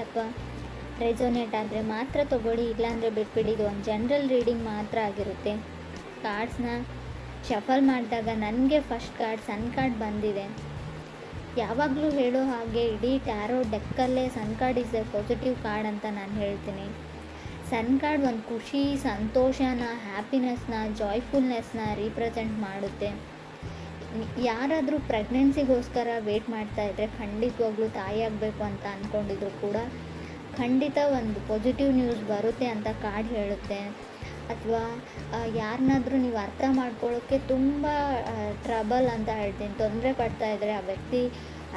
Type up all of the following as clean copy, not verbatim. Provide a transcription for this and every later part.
ಅಥವಾ ರೆಸೊನೇಟ್ ಆದರೆ ಮಾತ್ರ ತೊಗೊಳ್ಳಿ, ಇಲ್ಲಾಂದರೆ ಬಿಟ್ಬಿಡಿ. ಇದು ಒಂದು ಜನರಲ್ ರೀಡಿಂಗ್ ಮಾತ್ರ ಆಗಿರುತ್ತೆ. ಕಾರ್ಡ್ಸ್ನ ಶಫಲ್ ಮಾಡಿದಾಗ ನನಗೆ ಫಸ್ಟ್ ಕಾರ್ಡ್ ಸನ್ ಕಾರ್ಡ್ ಬಂದಿದೆ. ಯಾವಾಗಲೂ ಹೇಳೋ ಹಾಗೆ ಇಡೀ ಟ್ಯಾರೋ ಡೆಕ್ಕಲ್ಲೇ sun card is a positive card ಅಂತ ನಾನು ಹೇಳ್ತೀನಿ. ಸನ್ ಕಾರ್ಡ್ ಒಂದು ಖುಷಿ, ಸಂತೋಷನ, ಹ್ಯಾಪಿನೆಸ್ನ, ಜಾಯ್ಫುಲ್ನೆಸ್ನ ರೀಪ್ರೆಸೆಂಟ್ ಮಾಡುತ್ತೆ. ಯಾರಾದರೂ ಪ್ರೆಗ್ನೆನ್ಸಿಗೋಸ್ಕರ ವೇಟ್ ಮಾಡ್ತಾಯಿದ್ರೆ, ಖಂಡಿತವಾಗ್ಲೂ ತಾಯಿ ಆಗಬೇಕು ಅಂತ ಅಂದ್ಕೊಂಡಿದ್ರು ಕೂಡ ಖಂಡಿತ ಒಂದು ಪಾಸಿಟಿವ್ ನ್ಯೂಸ್ ಬರುತ್ತೆ ಅಂತ ಕಾರ್ಡ್ ಹೇಳುತ್ತೆ. ಅಥವಾ ಯಾರನ್ನಾದರೂ ನೀವು ಅರ್ಥ ಮಾಡ್ಕೊಳ್ಳೋಕ್ಕೆ ತುಂಬ ಟ್ರಬಲ್ ಅಂತ ಹೇಳ್ತೀನಿ, ತೊಂದರೆ ಪಡ್ತಾಯಿದ್ರೆ, ಆ ವ್ಯಕ್ತಿ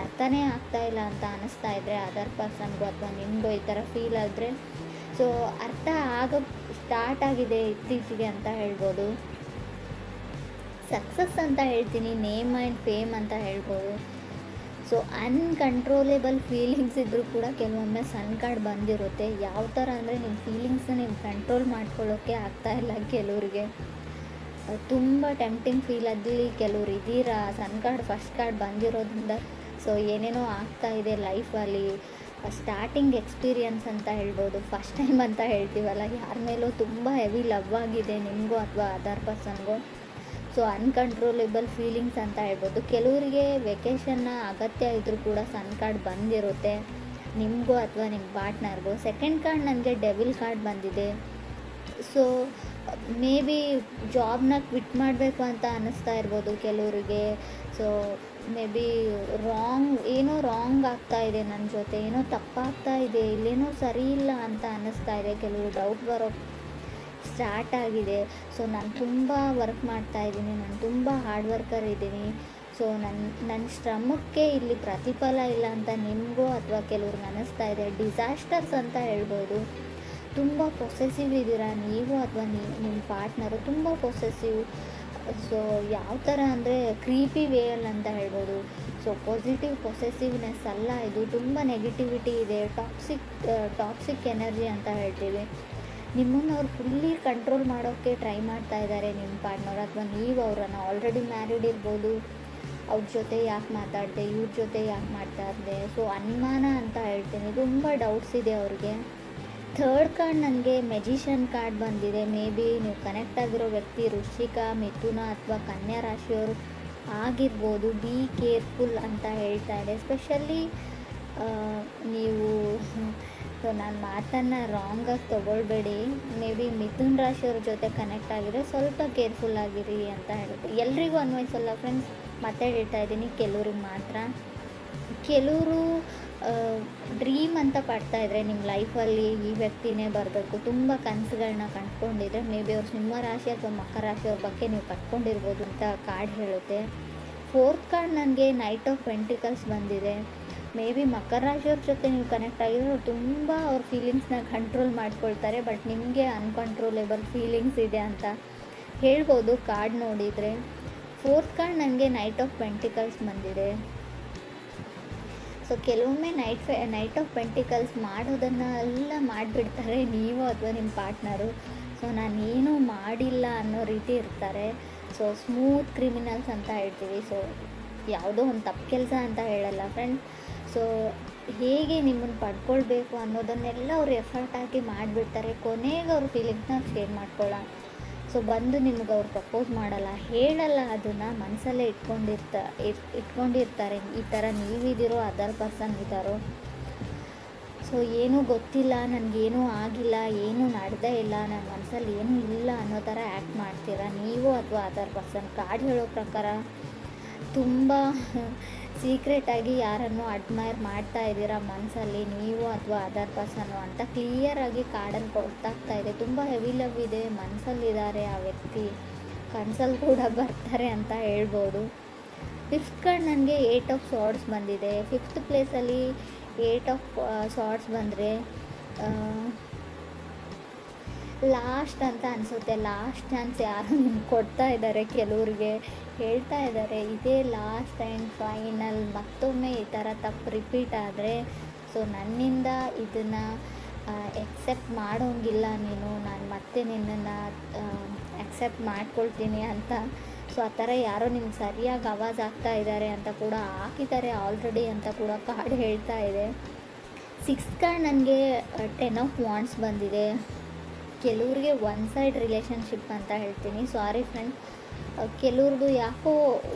ಅರ್ಥನೇ ಆಗ್ತಾಯಿಲ್ಲ ಅಂತ ಅನ್ನಿಸ್ತಾ ಇದ್ದರೆ ಅದರ್ ಪರ್ಸನ್ಗೂ ಅಥವಾ ನಿಮಗೂ ಈ ಥರ ಫೀಲ್ ಆದರೆ, ಸೊ ಅರ್ಥ ಆಗೋ ಸ್ಟಾರ್ಟ್ ಆಗಿದೆ ಇತ್ತೀಚೆಗೆ ಅಂತ ಹೇಳ್ಬೋದು. ಸಕ್ಸಸ್ ಅಂತ ಹೇಳ್ತೀನಿ, ನೇಮ್ ಆ್ಯಂಡ್ ಫೇಮ್ ಅಂತ ಹೇಳ್ಬೋದು. ಸೊ ಅನ್ಕಂಟ್ರೋಲೇಬಲ್ ಫೀಲಿಂಗ್ಸ್ ಇದ್ದರೂ ಕೂಡ ಕೆಲವೊಮ್ಮೆ ಸನ್ ಕಾರ್ಡ್ ಬಂದಿರುತ್ತೆ. ಯಾವ ಥರ ಅಂದರೆ ನಿಮ್ಮ ಫೀಲಿಂಗ್ಸ್ನ ನೀವು ಕಂಟ್ರೋಲ್ ಮಾಡ್ಕೊಳ್ಳೋಕ್ಕೆ ಆಗ್ತಾಯಿಲ್ಲ ಕೆಲವರಿಗೆ, ತುಂಬ ಟೆಂಪ್ಟಿಂಗ್ ಫೀಲಲ್ಲಿ ಕೆಲವ್ರು ಇದ್ದೀರಾ. ಸನ್ ಕಾರ್ಡ್ ಫಸ್ಟ್ ಕಾರ್ಡ್ ಬಂದಿರೋದ್ರಿಂದ ಸೊ ಏನೇನೋ ಆಗ್ತಾಯಿದೆ ಲೈಫಲ್ಲಿ. ಸ್ಟಾರ್ಟಿಂಗ್ ಎಕ್ಸ್ಪೀರಿಯನ್ಸ್ ಅಂತ ಹೇಳ್ಬೋದು, ಫಸ್ಟ್ ಟೈಮ್ ಅಂತ ಹೇಳ್ತೀವಲ್ಲ, ಯಾರ ಮೇಲೂ ತುಂಬ ಹೆವಿ ಲವ್ ಆಗಿದೆ ನಿಮಗೂ ಅಥವಾ ಅದರ್ ಪರ್ಸನ್ಗೂ. ಸೊ ಅನ್ಕಂಟ್ರೋಲೇಬಲ್ ಫೀಲಿಂಗ್ಸ್ ಅಂತ ಹೇಳ್ಬೋದು. ಕೆಲವರಿಗೆ ವೆಕೇಷನ್ನ ಅಗತ್ಯ ಇದ್ದರೂ ಕೂಡ ಸನ್ ಕಾರ್ಡ್ ಬಂದಿರುತ್ತೆ ನಿಮಗೂ ಅಥವಾ ನಿಮ್ಮ ಪಾರ್ಟ್ನರ್ಗೂ. ಸೆಕೆಂಡ್ ಕಾರ್ಡ್ ನನಗೆ ಡೆವಿಲ್ ಕಾರ್ಡ್ ಬಂದಿದೆ. ಸೊ ಮೇ ಬಿ ಜಾಬ್ನ ಕ್ವಿಟ್ ಮಾಡಬೇಕು ಅಂತ ಅನ್ನಿಸ್ತಾ ಇರ್ಬೋದು ಕೆಲವರಿಗೆ. ಸೊ ಮೇ ಬಿ ಏನೋ ರಾಂಗ್ ಆಗ್ತಾಯಿದೆ ನನ್ನ ಜೊತೆ, ಏನೋ ತಪ್ಪಾಗ್ತಾ ಇದೆ, ಇಲ್ಲೇನೋ ಸರಿ ಇಲ್ಲ ಅಂತ ಅನ್ನಿಸ್ತಾ ಇದೆ. ಕೆಲವರು ಡೌಟ್ ಬರೋ ಸ್ಟಾರ್ಟ್ ಆಗಿದೆ. ಸೊ ನಾನು ತುಂಬ ವರ್ಕ್ ಮಾಡ್ತಾಯಿದ್ದೀನಿ, ನಾನು ತುಂಬ ಹಾರ್ಡ್ ವರ್ಕರ್ ಇದ್ದೀನಿ. ಸೊ ನನ್ನ ಶ್ರಮಕ್ಕೆ ಇಲ್ಲಿ ಪ್ರತಿಫಲ ಇಲ್ಲ ಅಂತ ನಿಮಗೂ ಅಥವಾ ಕೆಲವ್ರಿಗೆ ಅನ್ನಿಸ್ತಾ ಇದೆ. ಡಿಸಾಸ್ಟರ್ಸ್ ಅಂತ ಹೇಳ್ಬೋದು. ತುಂಬ ಪೊಸೆಸಿವ್ ಇದ್ದೀರಾ ನೀವು ಅಥವಾ ನಿಮ್ಮ ಪಾರ್ಟ್ನರು ತುಂಬ ಪೊಸೆಸಿವ್. ಸೊ ಯಾವ ಥರ ಅಂದರೆ ಕ್ರೀಪಿ ವೇಯಲ್ಲಿ ಅಂತ ಹೇಳ್ಬೋದು. ಸೊ ಪಾಸಿಟಿವ್ ಪೊಸೆಸಿವ್ನೆಸ್ ಅಲ್ಲ ಇದು, ತುಂಬ ನೆಗೆಟಿವಿಟಿ ಇದೆ, ಟಾಕ್ಸಿಕ್ ಎನರ್ಜಿ ಅಂತ ಹೇಳ್ತೀವಿ. ನಿಮ್ಮನ್ನು ಅವ್ರು ಫುಲ್ಲಿ ಕಂಟ್ರೋಲ್ ಮಾಡೋಕ್ಕೆ ಟ್ರೈ ಮಾಡ್ತಾ ಇದ್ದಾರೆ ನಿಮ್ಮ ಪಾರ್ಟ್ನರ್, ಅಥವಾ ನೀವು ಅವರನ್ನು ಆಲ್ರೆಡಿ ಮ್ಯಾರಿಡ್ ಇರ್ಬೋದು. ಅವ್ರ ಜೊತೆ ಯಾಕೆ ಮಾತಾಡಿದೆ, ಇವ್ರ ಜೊತೆ ಯಾಕೆ ಮಾತಾಡಿದೆ. ಸೊ ಅನುಮಾನ ಅಂತ ಹೇಳ್ತೀನಿ, ತುಂಬ ಡೌಟ್ಸ್ ಇದೆ ಅವ್ರಿಗೆ. ಥರ್ಡ್ ಕಾರ್ಡ್ ನನಗೆ ಮೆಜಿಷಿಯನ್ ಕಾರ್ಡ್ ಬಂದಿದೆ. ಮೇ ಬಿ ನೀವು ಕನೆಕ್ಟ್ ಆಗಿರೋ ವ್ಯಕ್ತಿ ವೃಶ್ಚಿಕ, ಮಿಥುನ ಅಥವಾ ಕನ್ಯಾ ರಾಶಿಯವರು ಆಗಿರ್ಬೋದು. ಬಿ ಕೇರ್ಫುಲ್ ಅಂತ ಹೇಳ್ತಾ ಇದೆ. ಎಸ್ಪೆಷಲಿ ನೀವು ಸೊ ನಾನು ಮಾತನ್ನು ರಾಂಗಾಗಿ ತೊಗೊಳ್ಬೇಡಿ. ಮೇ ಬಿ ಮಿಥುನ್ ರಾಶಿಯವ್ರ ಜೊತೆ ಕನೆಕ್ಟ್ ಆಗಿದ್ರೆ ಸ್ವಲ್ಪ ಕೇರ್ಫುಲ್ ಆಗಿರಿ ಅಂತ ಹೇಳುತ್ತೆ. ಎಲ್ರಿಗೂ ಅನ್ವಯಿಸಲ್ಲ ಫ್ರೆಂಡ್ಸ್, ಮತ್ತೆ ಹೇಳ್ತಾ ಇದ್ದೀನಿ, ಕೆಲವ್ರಿಗೆ ಮಾತ್ರ. ಕೆಲವರು ಡ್ರೀಮ್ ಅಂತ ಪಡ್ತಾಯಿದ್ರೆ ನಿಮ್ಮ ಲೈಫಲ್ಲಿ ಈ ವ್ಯಕ್ತಿನೇ ಬರಬೇಕು, ತುಂಬ ಕನಸುಗಳನ್ನ ಕಂಡ್ಕೊಂಡಿದ್ರೆ ಮೇ ಬಿ ಅವ್ರು ಸಿಂಹ ರಾಶಿ ಅಥವಾ ಮಕರ ರಾಶಿಯವ್ರ ಬಗ್ಗೆ ನೀವು ಕಟ್ಕೊಂಡಿರ್ಬೋದು ಅಂತ ಕಾರ್ಡ್ ಹೇಳುತ್ತೆ. ಫೋರ್ತ್ ಕಾರ್ಡ್ ನನಗೆ ನೈಟ್ ಆಫ್ ಪೆಂಟಿಕಲ್ಸ್ ಬಂದಿದೆ. ಮೇ ಬಿ ಮಕರ ರಾಶಿಯವ್ರ ಜೊತೆ ನೀವು ಕನೆಕ್ಟ್ ಆಗಿದ್ರೆ ಅವ್ರು ತುಂಬ ಅವ್ರ ಫೀಲಿಂಗ್ಸ್ನ ಕಂಟ್ರೋಲ್ ಮಾಡ್ಕೊಳ್ತಾರೆ, ಬಟ್ ನಿಮಗೆ ಅನ್ಕಂಟ್ರೋಲೇಬಲ್ ಫೀಲಿಂಗ್ಸ್ ಇದೆ ಅಂತ ಹೇಳ್ಬೋದು ಕಾರ್ಡ್ ನೋಡಿದರೆ. ಫೋರ್ತ್ ಕಾರ್ಡ್ ನನಗೆ ನೈಟ್ ಆಫ್ ಪೆಂಟಿಕಲ್ಸ್ ಬಂದಿದೆ. ಸೊ ಕೆಲವೊಮ್ಮೆ ನೈಟ್ ಆಫ್ ಪೆಂಟಿಕಲ್ಸ್ ಮಾಡೋದನ್ನೆಲ್ಲ ಮಾಡಿಬಿಡ್ತಾರೆ ನೀವು ಅಥವಾ ನಿಮ್ಮ ಪಾರ್ಟ್ನರು. ಸೊ ನಾನೇನೂ ಮಾಡಿಲ್ಲ ಅನ್ನೋ ರೀತಿ ಇರ್ತಾರೆ. ಸೊ ಸ್ಮೂತ್ ಕ್ರಿಮಿನಲ್ಸ್ ಅಂತ ಹೇಳ್ತೀವಿ. ಸೊ ಯಾವುದೋ ಒಂದು ತಪ್ಪು ಕೆಲಸ ಅಂತ ಹೇಳಲ್ಲ ಫ್ರೆಂಡ್. ಸೊ ಹೇಗೆ ನಿಮ್ಮನ್ನು ಪಡ್ಕೊಳ್ಬೇಕು ಅನ್ನೋದನ್ನೆಲ್ಲ ಅವ್ರು ಎಫರ್ಟ್ ಹಾಕಿ ಮಾಡಿಬಿಡ್ತಾರೆ. ಕೊನೆಗೆ ಅವ್ರ ಫೀಲಿಂಗ್ಸ್ನ ಶೇರ್ ಮಾಡ್ಕೊಳ್ಳ. ಸೊ ಬಂದು ನಿಮ್ಗೆ ಅವ್ರು ಪ್ರಪೋಸ್ ಮಾಡಲ್ಲ, ಹೇಳಲ್ಲ, ಅದನ್ನು ಮನಸ್ಸಲ್ಲೇ ಇಟ್ಕೊಂಡಿರ್ತಾರೆ. ಈ ಥರ ನೀವಿದ್ದೀರೋ ಅದರ್ ಪರ್ಸನ್ ಇದ್ದಾರೋ. ಸೊ ಏನೂ ಗೊತ್ತಿಲ್ಲ, ನನಗೇನೂ ಆಗಿಲ್ಲ, ಏನೂ ನಡೆದೇ ಇಲ್ಲ, ನನ್ನ ಮನಸ್ಸಲ್ಲಿ ಏನೂ ಇಲ್ಲ ಅನ್ನೋ ಥರ ಆ್ಯಕ್ಟ್ ಮಾಡ್ತೀರಾ ನೀವು ಅಥವಾ ಅದರ್ ಪರ್ಸನ್. ಕಾರ್ಡ್ ಹೇಳೋ ಪ್ರಕಾರ ತುಂಬ ಸೀಕ್ರೆಟಾಗಿ ಯಾರನ್ನು ಅಡ್ಮೈರ್ ಮಾಡ್ತಾ ಇದ್ದೀರಾ ಮನಸ್ಸಲ್ಲಿ ನೀವು ಅಥವಾ ಅದರ್ ಪರ್ಸನ್ನು ಅಂತ ಕ್ಲಿಯರಾಗಿ ಕಾರ್ಡಲ್ಲಿ ಗೊತ್ತಾಗ್ತಾ ಇದೆ. ತುಂಬ ಹೆವಿ ಲವ್ ಇದೆ, ಮನಸ್ಸಲ್ಲಿದ್ದಾರೆ ಆ ವ್ಯಕ್ತಿ, ಕನಸಲ್ಲಿ ಕೂಡ ಬರ್ತಾರೆ ಅಂತ ಹೇಳ್ಬೋದು. ಫಿಫ್ತ್ ಕಾರ್ಡ್ ನನಗೆ 8 ಆಫ್ ಸಾರ್ಡ್ಸ್ ಬಂದಿದೆ. ಫಿಫ್ತ್ ಪ್ಲೇಸಲ್ಲಿ 8 ಆಫ್ ಸಾರ್ಡ್ಸ್ ಬಂದರೆ ಲಾಸ್ಟ್ ಅಂತ ಅನಿಸುತ್ತೆ. ಲಾಸ್ಟ್ ಚಾನ್ಸ್ ಯಾರು ನಿಮ್ಗೆ ಕೊಡ್ತಾ ಇದ್ದಾರೆ, ಕೆಲವ್ರಿಗೆ ಹೇಳ್ತಾ ಇದ್ದಾರೆ ಇದೇ ಲಾಸ್ಟ್ ಆ್ಯಂಡ್ ಫೈನಲ್. ಮತ್ತೊಮ್ಮೆ ಈ ಥರ ತಪ್ಪು ರಿಪೀಟ್ ಆದರೆ ಸೊ ನನ್ನಿಂದ ಇದನ್ನು ಎಕ್ಸೆಪ್ಟ್ ಮಾಡೋಂಗಿಲ್ಲ ನೀನು, ನಾನು ಮತ್ತೆ ನಿನ್ನನ್ನು ಎಕ್ಸೆಪ್ಟ್ ಮಾಡ್ಕೊಳ್ತೀನಿ ಅಂತ. ಸೊ ಆ ಥರ ಯಾರೋ ನಿಮ್ಗೆ ಸರಿಯಾಗಿ ಆವಾಜ್ ಆಗ್ತಾ ಇದ್ದಾರೆ ಅಂತ ಕೂಡ ಹಾಕಿದ್ದಾರೆ ಆಲ್ರೆಡಿ ಅಂತ ಕೂಡ ಕಾರ್ಡ್ ಹೇಳ್ತಾ ಇದೆ. ಸಿಕ್ಸ್ ಕಾರ್ಡ್ ನನಗೆ 10 ಆಫ್ ವಾಂಡ್ಸ್ ಬಂದಿದೆ. ಕೆಲವ್ರಿಗೆ ಒನ್ ಸೈಡ್ ರಿಲೇಷನ್ಶಿಪ್ ಅಂತ ಹೇಳ್ತೀನಿ. ಸಾರಿ ಫ್ರೆಂಡ್, ಕೆಲವ್ರದ್ದು ಯಾಕೋ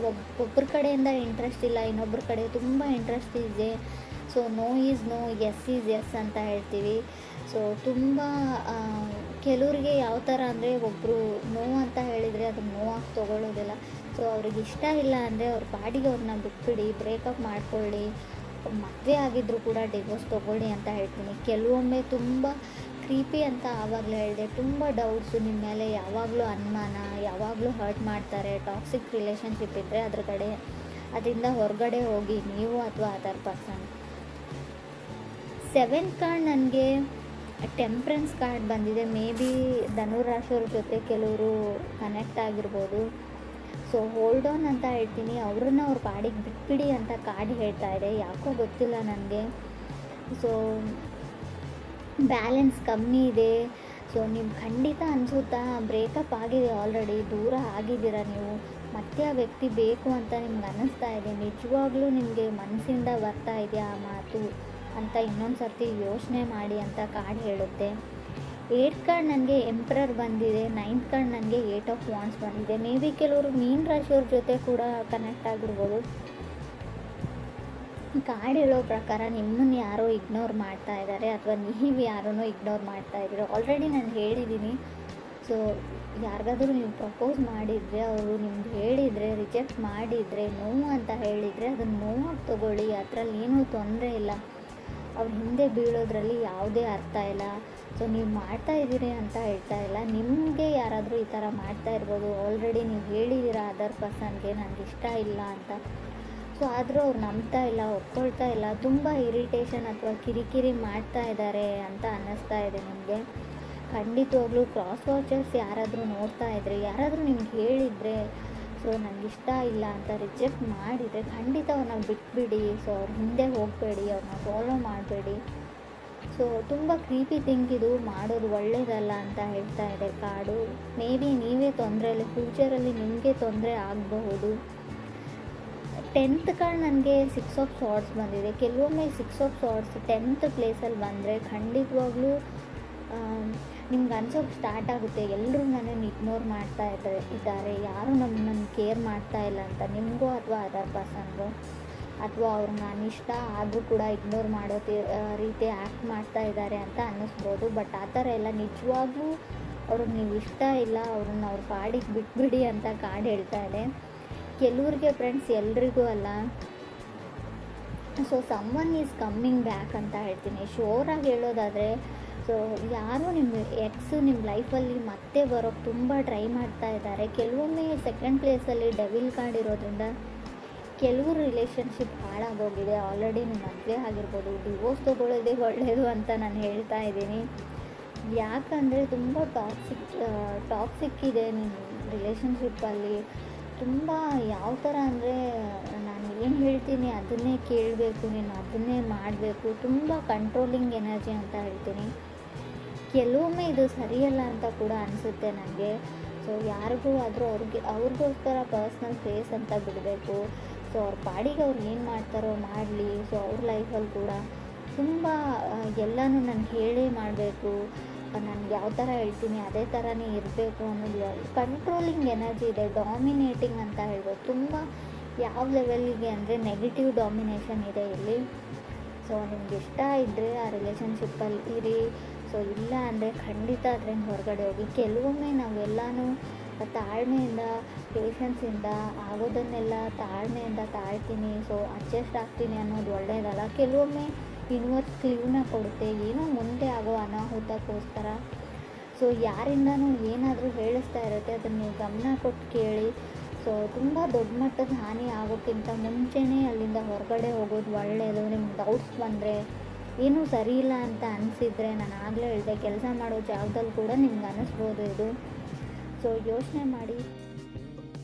ಒಬ್ಬರ ಕಡೆಯಿಂದ ಇಂಟ್ರೆಸ್ಟ್ ಇಲ್ಲ, ಇನ್ನೊಬ್ಬರ ಕಡೆ ತುಂಬ ಇಂಟ್ರೆಸ್ಟ್ ಇದೆ. So no is no, yes is yes ಅಂತ ಹೇಳ್ತೀವಿ. ಸೊ ತುಂಬ ಕೆಲವ್ರಿಗೆ ಯಾವ ಥರ ಅಂದರೆ, ಒಬ್ಬರು ನೋ ಅಂತ ಹೇಳಿದರೆ ಅದನ್ನು ನೋವಾಗಿ ತೊಗೊಳ್ಳೋದಿಲ್ಲ. ಸೊ ಅವ್ರಿಗೆ ಇಷ್ಟ ಇಲ್ಲ ಅಂದರೆ ಅವ್ರ ಪಾಡಿಗೆ ಅವ್ರನ್ನ ಬಿಟ್ಬಿಡಿ, ಬ್ರೇಕಪ್ ಮಾಡ್ಕೊಳ್ಳಿ, ಮದುವೆ ಆಗಿದ್ದರೂ ಕೂಡ ಡಿವೋರ್ಸ್ ತೊಗೊಳ್ಳಿ ಅಂತ ಹೇಳ್ತೀನಿ. ಕೆಲವೊಮ್ಮೆ ತುಂಬ ಕ್ರೀಪಿ ಅಂತ ಆವಾಗಲೇ ಹೇಳಿದೆ, ತುಂಬ ಡೌಟ್ಸು ನಿಮ್ಮ ಮೇಲೆ, ಯಾವಾಗಲೂ ಅನುಮಾನ, ಯಾವಾಗಲೂ ಹರ್ಟ್ ಮಾಡ್ತಾರೆ. ಟಾಕ್ಸಿಕ್ ರಿಲೇಷನ್ಶಿಪ್ ಇದ್ದರೆ ಅದರಿಂದ ಹೊರಗಡೆ ಹೋಗಿ, ನೀವು ಅಥವಾ ಅದರ್ ಪರ್ಸನ್. 7th ಕಾರ್ಡ್ ನನಗೆ ಟೆಂಪ್ರೆನ್ಸ್ ಕಾರ್ಡ್ ಬಂದಿದೆ. ಮೇ ಬಿ ಧನುರಾಶಿಯವ್ರ ಜೊತೆ ಕೆಲವರು ಕನೆಕ್ಟ್ ಆಗಿರ್ಬೋದು. ಸೊ ಹೋಲ್ಡ್ ಆನ್ ಅಂತ ಹೇಳ್ತೀನಿ. ಅವ್ರನ್ನ ಅವ್ರ ಪಾಡಿಗೆ ಬಿಟ್ಬಿಡಿ ಅಂತ ಕಾರ್ಡ್ ಹೇಳ್ತಾ ಇದೆ, ಯಾಕೋ ಗೊತ್ತಿಲ್ಲ ನನಗೆ. ಸೊ ಬ್ಯಾಲೆನ್ಸ್ ಕಮ್ಮಿ ಇದೆ. ಸೊ ನೀವು ಖಂಡಿತ ಅನಿಸುತ್ತಾ ಬ್ರೇಕಪ್ ಆಗಿದೆ, ಆಲ್ರೆಡಿ ದೂರ ಆಗಿದ್ದೀರಾ ನೀವು, ಮತ್ತೆ ಆ ವ್ಯಕ್ತಿ ಬೇಕು ಅಂತ ನಿಮ್ಗೆ ಅನ್ನಿಸ್ತಾ ಇದೆ, ನಿಜವಾಗ್ಲೂ ನಿಮಗೆ ಮನಸ್ಸಿಂದ ಬರ್ತಾ ಇದೆಯಾ ಆ ಮಾತು ಅಂತ ಇನ್ನೊಂದು ಸರ್ತಿ ಯೋಚನೆ ಮಾಡಿ ಅಂತ ಕಾರ್ಡ್ ಹೇಳುತ್ತೆ. 8th ಕಾರ್ಡ್ ನನಗೆ ಎಂಪ್ರರ್ ಬಂದಿದೆ. 9th ಕಾರ್ಡ್ ನನಗೆ 8 ಆಫ್ ವಾಂಡ್ಸ್ ಬಂದಿದೆ. ಮೇ ಬಿ ಕೆಲವರು ಮೀನ್ ರಾಶಿಯವ್ರ ಜೊತೆ ಕೂಡ ಕನೆಕ್ಟ್ ಆಗಿರ್ಬೋದು. ಕಾರ್ಡ್ ಹೇಳೋ ಪ್ರಕಾರ ನಿಮ್ಮನ್ನು ಯಾರೋ ಇಗ್ನೋರ್ ಮಾಡ್ತಾ ಇದ್ದಾರೆ, ಅಥವಾ ನೀವು ಯಾರನ್ನೋ ಇಗ್ನೋರ್ ಮಾಡ್ತಾ ಇದ್ದೀರೋ. ಆಲ್ರೆಡಿ ನಾನು ಹೇಳಿದ್ದೀನಿ. ಸೊ ಯಾರಿಗಾದ್ರೂ ನೀವು ಪ್ರಪೋಸ್ ಮಾಡಿದರೆ, ಅವರು ನಿಮ್ಗೆ ಹೇಳಿದರೆ, ರಿಜೆಕ್ಟ್ ಮಾಡಿದರೆ, ನೋವು ಅಂತ ಹೇಳಿದರೆ ಅದನ್ನು ನೋವಾಗಿ ತೊಗೊಳ್ಳಿ, ಅದರಲ್ಲಿ ಏನೂ ತೊಂದರೆ ಇಲ್ಲ. ಅವ್ರ ಹಿಂದೆ ಬೀಳೋದ್ರಲ್ಲಿ ಯಾವುದೇ ಅರ್ಥ ಇಲ್ಲ. ಸೊ ನೀವು ಮಾಡ್ತಾ ಇದ್ದೀರಿ ಅಂತ ಹೇಳ್ತಾ ಇಲ್ಲ, ನಿಮಗೆ ಯಾರಾದರೂ ಈ ಥರ ಮಾಡ್ತಾ ಇರ್ಬೋದು. ಆಲ್ರೆಡಿ ನೀವು ಹೇಳಿದ್ದೀರಾ ಅದರ್ ಪರ್ಸನ್ಗೆ ನನಗೆ ಇಷ್ಟ ಇಲ್ಲ ಅಂತ. ಸೊ ಆದರೂ ಅವ್ರು ನಂಬ್ತಾ ಇಲ್ಲ, ಒಪ್ಕೊಳ್ತಾ ಇಲ್ಲ, ತುಂಬ ಇರಿಟೇಷನ್ ಅಥವಾ ಕಿರಿಕಿರಿ ಮಾಡ್ತಾ ಇದ್ದಾರೆ ಅಂತ ಅನ್ನಿಸ್ತಾ ಇದೆ ನಿಮಗೆ. ಖಂಡಿತವಾಗ್ಲೂ ಕ್ರಾಸ್ ವಾಚರ್ಸ್ ಯಾರಾದರೂ ನೋಡ್ತಾ ಇದ್ದರೆ, ಯಾರಾದರೂ ನಿಮ್ಗೆ ಹೇಳಿದರೆ, ಸೊ ನನಗಿಷ್ಟ ಇಲ್ಲ ಅಂತ ರಿಜೆಕ್ಟ್ ಮಾಡಿದರೆ, ಖಂಡಿತ ಅವ್ರನ್ನ ಬಿಟ್ಬಿಡಿ. ಸೊ ಅವ್ರ ಹಿಂದೆ ಹೋಗಬೇಡಿ, ಅವ್ರನ್ನ ಫಾಲೋ ಮಾಡಬೇಡಿ. ಸೊ ತುಂಬ ಕ್ರೀಪಿ ಥಿಂಕ್ ಇದು, ಮಾಡೋದು ಒಳ್ಳೆಯದಲ್ಲ ಅಂತ ಹೇಳ್ತಾ ಇದೆ ಕಾರ್ಡು. ಮೇ ಬಿ ನೀವೇ ತೊಂದರೆಯಲ್ಲಿ, ಫ್ಯೂಚರಲ್ಲಿ ನಿಮಗೆ ತೊಂದರೆ ಆಗಬಹುದು. 10th ಕಾರ್ಡ್ ನನಗೆ 6 ಆಫ್ ಸಾರ್ಡ್ಸ್ ಬಂದಿದೆ. ಕೆಲವೊಮ್ಮೆ 6 ಆಫ್ ಸಾರ್ಡ್ಸ್ 10th ಪ್ಲೇಸಲ್ಲಿ ಬಂದರೆ ಖಂಡಿತವಾಗ್ಲೂ ನಿಮ್ಗೆ ಅನ್ಸೋಕ್ಕೆ ಸ್ಟಾರ್ಟ್ ಆಗುತ್ತೆ, ಎಲ್ಲರೂ ನನ್ನನ್ನು ಇಗ್ನೋರ್ ಮಾಡ್ತಾ ಇದ್ದಾರೆ, ಯಾರೂ ನಮ್ಮನ್ನು ಕೇರ್ ಮಾಡ್ತಾ ಇಲ್ಲ ಅಂತ. ನಿಮಗೂ ಅಥವಾ ಅದರ್ ಪರ್ಸನ್ಗೂ, ಅಥವಾ ಅವ್ರಿಗೆ ನಾನು ಇಷ್ಟ ಆದರೂ ಕೂಡ ಇಗ್ನೋರ್ ಮಾಡೋ ರೀತಿ ಆ್ಯಕ್ಟ್ ಮಾಡ್ತಾ ಇದ್ದಾರೆ ಅಂತ ಅನ್ನಿಸ್ಬೋದು. ಬಟ್ ಆ ಥರ ಎಲ್ಲ ನಿಜವಾಗ್ಲೂ ಅವ್ರಿಗೆ ನೀವು ಇಷ್ಟ ಇಲ್ಲ, ಅವ್ರನ್ನ ಅವ್ರ ಪಾಡಿಗೆ ಬಿಟ್ಬಿಡಿ ಅಂತ ಕಾರ್ಡ್ ಹೇಳ್ತಾ ಇದೆ. ಕೆಲವ್ರಿಗೆ ಫ್ರೆಂಡ್ಸ್, ಎಲ್ರಿಗೂ ಅಲ್ಲ. So someone is coming back ಅಂತ ಹೇಳ್ತೀನಿ. ಶೋರಾಗಿ ಹೇಳೋದಾದರೆ, ಸೊ ಯಾರು ನಿಮ್ಮ ಎಕ್ಸು ನಿಮ್ಮ ಲೈಫಲ್ಲಿ ಮತ್ತೆ ಬರೋಕ್ಕೆ ತುಂಬ ಟ್ರೈ ಮಾಡ್ತಾ ಇದ್ದಾರೆ. ಕೆಲವೊಮ್ಮೆ 2nd ಪ್ಲೇಸಲ್ಲಿ ಡೆವಿಲ್ ಕಾರ್ಡ್ ಇರೋದ್ರಿಂದ ಕೆಲವರು ರಿಲೇಷನ್ಶಿಪ್ ಹಾಳಾಗೋಗಿದೆ. ಆಲ್ರೆಡಿ ನಿಮ್ಮ ಮದುವೆ ಆಗಿರ್ಬೋದು, ಡಿವೋರ್ಸ್ ತೊಗೊಳ್ಳೋದೇ ಒಳ್ಳೆಯದು ಅಂತ ನಾನು ಹೇಳ್ತಾ ಇದ್ದೀನಿ. ಯಾಕಂದರೆ ತುಂಬ ಟಾಕ್ಸಿಕ್ ಇದೆ ನಿಮ್ಮ ರಿಲೇಷನ್ಶಿಪ್ಪಲ್ಲಿ. ತುಂಬ ಯಾವ ಥರ ಅಂದರೆ, ನಾನು ಏನು ಹೇಳ್ತೀನಿ ಅದನ್ನೇ ಕೇಳಬೇಕು, ನೀನು ಅದನ್ನೇ ಮಾಡಬೇಕು, ತುಂಬ ಕಂಟ್ರೋಲಿಂಗ್ ಎನರ್ಜಿ ಅಂತ ಹೇಳ್ತೀನಿ. ಕೆಲವೊಮ್ಮೆ ಇದು ಸರಿಯಲ್ಲ ಅಂತ ಕೂಡ ಅನಿಸುತ್ತೆ ನನಗೆ. ಸೊ ಯಾರಿಗೂ ಆದರೂ ಅವ್ರಿಗೋಸ್ಕರ ಪರ್ಸ್ನಲ್ ಸ್ಪೇಸ್ ಅಂತ ಬಿಡಬೇಕು. ಸೊ ಅವ್ರ ಪಾಡಿಗೆ ಅವ್ರು ಏನು ಮಾಡ್ತಾರೋ ಮಾಡಲಿ. ಸೊ ಅವ್ರ ಲೈಫಲ್ಲಿ ಕೂಡ ತುಂಬ ಎಲ್ಲನೂ ನಾನು ಹೇಳೇ ಮಾಡಬೇಕು, ನನಗೆ ಯಾವ ಥರ ಹೇಳ್ತೀನಿ ಅದೇ ಥರನೇ ಇರಬೇಕು ಅನ್ನೋದು ಕಂಟ್ರೋಲಿಂಗ್ ಎನರ್ಜಿ ಇದೆ. ಡಾಮಿನೇಟಿಂಗ್ ಅಂತ ಹೇಳ್ಬೋದು. ತುಂಬ ಯಾವ ಲೆವೆಲ್ಗೆ ಅಂದರೆ ನೆಗೆಟಿವ್ ಡಾಮಿನೇಷನ್ ಇದೆ ಇಲ್ಲಿ. ಸೊ ನಿಮ್ಗೆ ಇಷ್ಟ ಇದ್ದರೆ ಆ ರಿಲೇಷನ್ಶಿಪ್ಪಲ್ಲಿ ಇರಿ. ಸೊ ಇಲ್ಲ ಅಂದರೆ ಖಂಡಿತ ಅದರಿಂದ ಹೊರಗಡೆ ಹೋಗಿ. ಕೆಲವೊಮ್ಮೆ ನಾವೆಲ್ಲನೂ ತಾಳ್ಮೆಯಿಂದ, ಪೇಷನ್ಸಿಂದ ಆಗೋದನ್ನೆಲ್ಲ ತಾಳ್ಮೆಯಿಂದ ತಾಳ್ತೀನಿ, ಸೊ ಅಡ್ಜಸ್ಟ್ ಆಗ್ತೀನಿ ಅನ್ನೋದು ಒಳ್ಳೆಯದಲ್ಲ. ಕೆಲವೊಮ್ಮೆ ಯೂನಿವರ್ಸ್ ಕ್ಲೂನ ಕೊಡುತ್ತೆ, ಏನೋ ಮುಂದೆ ಆಗೋ ಅನಾಹುತಕ್ಕೋಸ್ಕರ. ಸೊ ಯಾರಿಂದನೂ ಏನಾದರೂ ಹೇಳಿಸ್ತಾ ಇರುತ್ತೆ, ಅದನ್ನು ನೀವು ಗಮನ ಕೊಟ್ಟು ಕೇಳಿ. ಸೊ ತುಂಬ ದೊಡ್ಡ ಮಟ್ಟದ ಹಾನಿ ಆಗೋಕ್ಕಿಂತ ಮುಂಚೆನೇ ಅಲ್ಲಿಂದ ಹೊರಗಡೆ ಹೋಗೋದು ಒಳ್ಳೆಯದು. ನಿಮ್ಗೆ ಡೌಟ್ಸ್ ಬಂದರೆ, ಏನೂ ಸರಿ ಇಲ್ಲ ಅಂತ ಅನಿಸಿದರೆ, ನಾನು ಆಗಲೇ ಹೇಳಿದೆ, ಕೆಲಸ ಮಾಡೋ ಜಾಗದಲ್ಲಿ ಕೂಡ ನಿಮ್ಗೆ ಅನ್ನಿಸ್ಬೋದು ಇದು. ಸೊ ಯೋಚನೆ ಮಾಡಿ.